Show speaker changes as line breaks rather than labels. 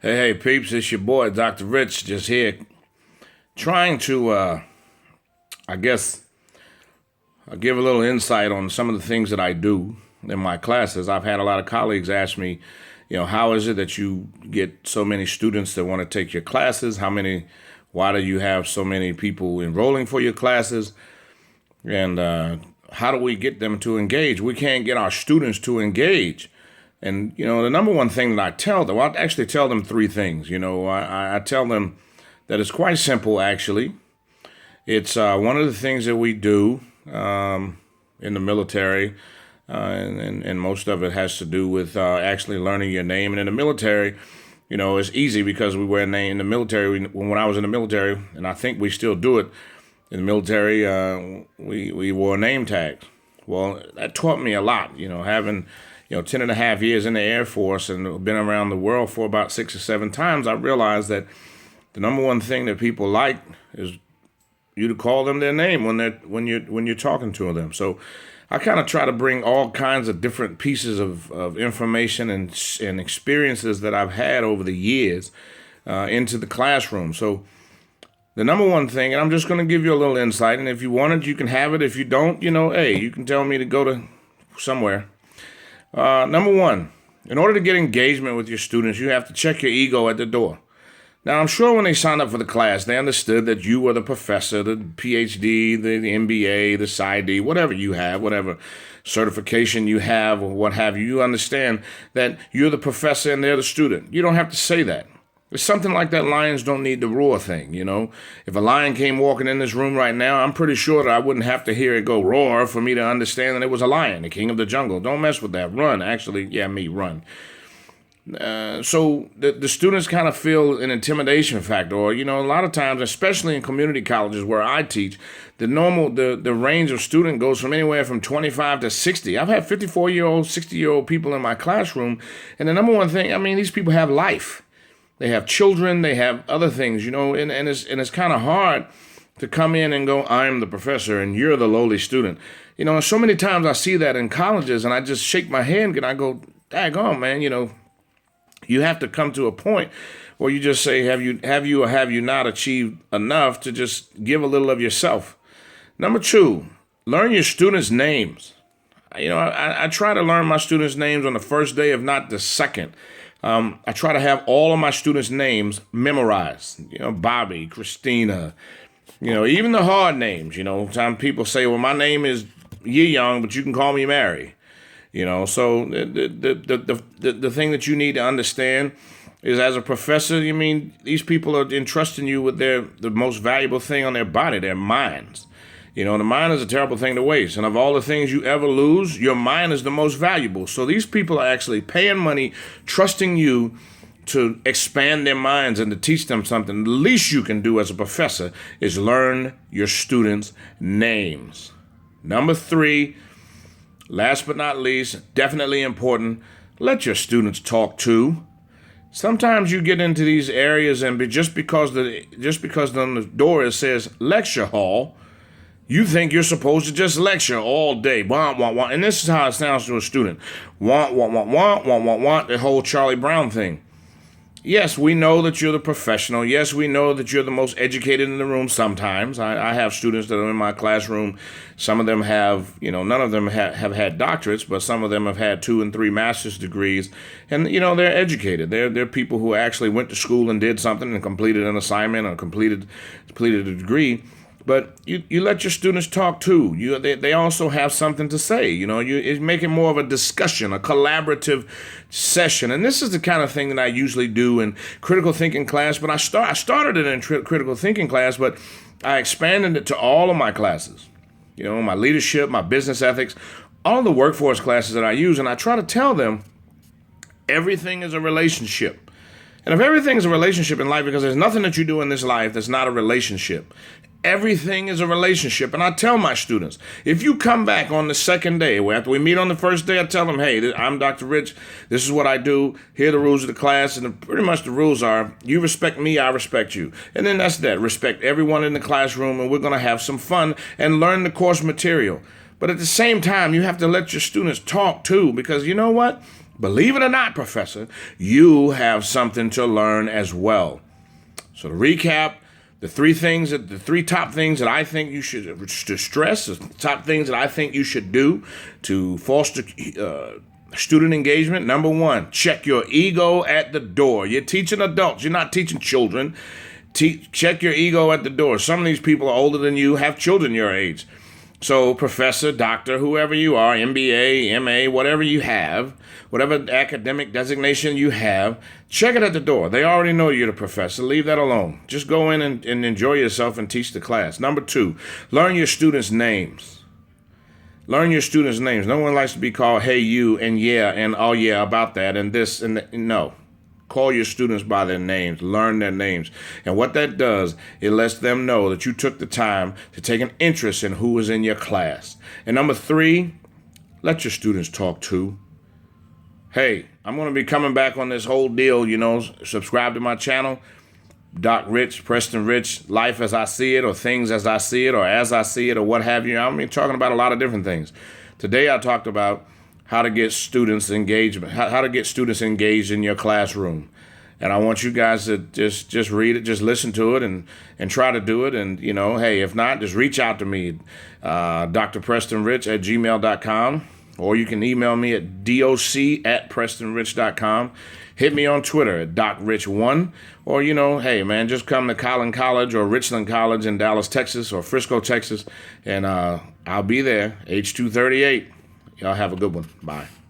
Hey, peeps, it's your boy, Dr. Rich, just here trying to, I guess, give a little insight on some of the things that I do in my classes. I've had a lot of colleagues ask me, how is it that you get so many students that want to take your classes? Why do you have so many people enrolling for your classes? And how do we get them to engage? We can't get our students to engage. And, the number one thing that I tell them, I actually tell them three things. I tell them that it's quite simple, actually. It's one of the things that we do in the military, and most of it has to do with actually learning your name. And in the military, it's easy because we wear a name in the military. When I was in the military, and I think we still do it in the military, we wore name tags. Well, that taught me a lot, having 10 and a half years in the Air Force and been around the world for about 6 or 7 times. I realized that the number one thing that people like is you to call them their name when you're talking to them. So I kind of try to bring all kinds of different pieces of information and experiences that I've had over the years into the classroom. So the number one thing, and I'm just going to give you a little insight, and if you want it, you can have it. If you don't, hey, you can tell me to go to somewhere. Number one, in order to get engagement with your students, you have to check your ego at the door. Now, I'm sure when they signed up for the class, they understood that you were the professor, the PhD, the MBA, the PsyD, whatever you have, whatever certification you have or what have you. You understand that you're the professor and they're the student. You don't have to say that. It's something like that lions don't need to roar thing, If a lion came walking in this room right now, I'm pretty sure that I wouldn't have to hear it go roar for me to understand that it was a lion, the king of the jungle. Don't mess with that. Run. Actually, run. So the students kind of feel an intimidation factor, or, a lot of times, especially in community colleges where I teach, the range of student goes from anywhere from 25 to 60. I've had 54-year-old, 60-year-old people in my classroom. And the number one thing, these people have life. They have children, they have other things, and it's kind of hard to come in and go, I'm the professor and you're the lowly student. So many times I see that in colleges and I just shake my head and I go, daggone, man, you have to come to a point where you just say, have you or have you not achieved enough to just give a little of yourself? Number two, learn your students' names. I try to learn my students' names on the first day, if not the second. I try to have all of my students' names memorized. Bobby, Christina, even the hard names. Some people say, well, my name is Yi Young, but you can call me Mary. So the thing that you need to understand is, as a professor, these people are entrusting you with the most valuable thing on their body, their minds. The mind is a terrible thing to waste. And of all the things you ever lose, your mind is the most valuable. So these people are actually paying money, trusting you to expand their minds and to teach them something. The least you can do as a professor is learn your students' names. Number three, last but not least, definitely important, let your students talk too. Sometimes you get into these areas and just because on the door it says lecture hall, you think you're supposed to just lecture all day. Wah, wah, wah. And this is how it sounds to a student. Wah, wah, wah, wah, wah, wah, wah, the whole Charlie Brown thing. Yes, we know that you're the professional. Yes, we know that you're the most educated in the room sometimes. I have students that are in my classroom. Some of them have, none of them have had doctorates, but some of them have had 2 and 3 master's degrees. And, they're educated. They're people who actually went to school and did something and completed an assignment or completed a degree. But you let your students talk too. They also have something to say. You make it more of a discussion, a collaborative session. And this is the kind of thing that I usually do in critical thinking class. But I started it in critical thinking class, but I expanded it to all of my classes. My leadership, my business ethics, all the workforce classes that I use. And I try to tell them everything is a relationship. And if everything is a relationship in life, because there's nothing that you do in this life that's not a relationship. Everything is a relationship. And I tell my students, if you come back on the second day, after we meet on the first day, I tell them, hey, I'm Dr. Rich. This is what I do. Here are the rules of the class. And pretty much the rules are, you respect me, I respect you. And then that's that. Respect everyone in the classroom, and we're going to have some fun and learn the course material. But at the same time, you have to let your students talk too, because you know what? Believe it or not, Professor, you have something to learn as well. So to recap, the three top things that I think you should to stress, the top things that I think you should do to foster student engagement. Number one, check your ego at the door. You're teaching adults. You're not teaching children. Check your ego at the door. Some of these people are older than you, have children your age. So professor, doctor, whoever you are, MBA, MA, whatever you have, whatever academic designation you have, check it at the door. They already know you're the professor. Leave that alone. Just go in and enjoy yourself and teach the class. Number two, learn your students' names. Learn your students' names. No one likes to be called, hey, you, and yeah, and oh, yeah, about that, and this, and that. No. Call your students by their names. Learn their names. And what that does, it lets them know that you took the time to take an interest in who is in your class. And number three, let your students talk too. Hey, I'm going to be coming back on this whole deal, subscribe to my channel, Doc Rich, Preston Rich, Life as I See It, or Things as I See It, or As I See It, or what have you. I'm talking about a lot of different things. Today I talked about how to get students engagement, how to get students engaged in your classroom. And I want you guys to just read it, just listen to it and try to do it. And, hey, if not, just reach out to me, drprestonrich@gmail.com, or you can email me at doc@prestonrich.com. Hit me on Twitter at DocRich1, or, hey, man, just come to Collin College or Richland College in Dallas, Texas, or Frisco, Texas, and I'll be there, H238. Y'all have a good one. Bye.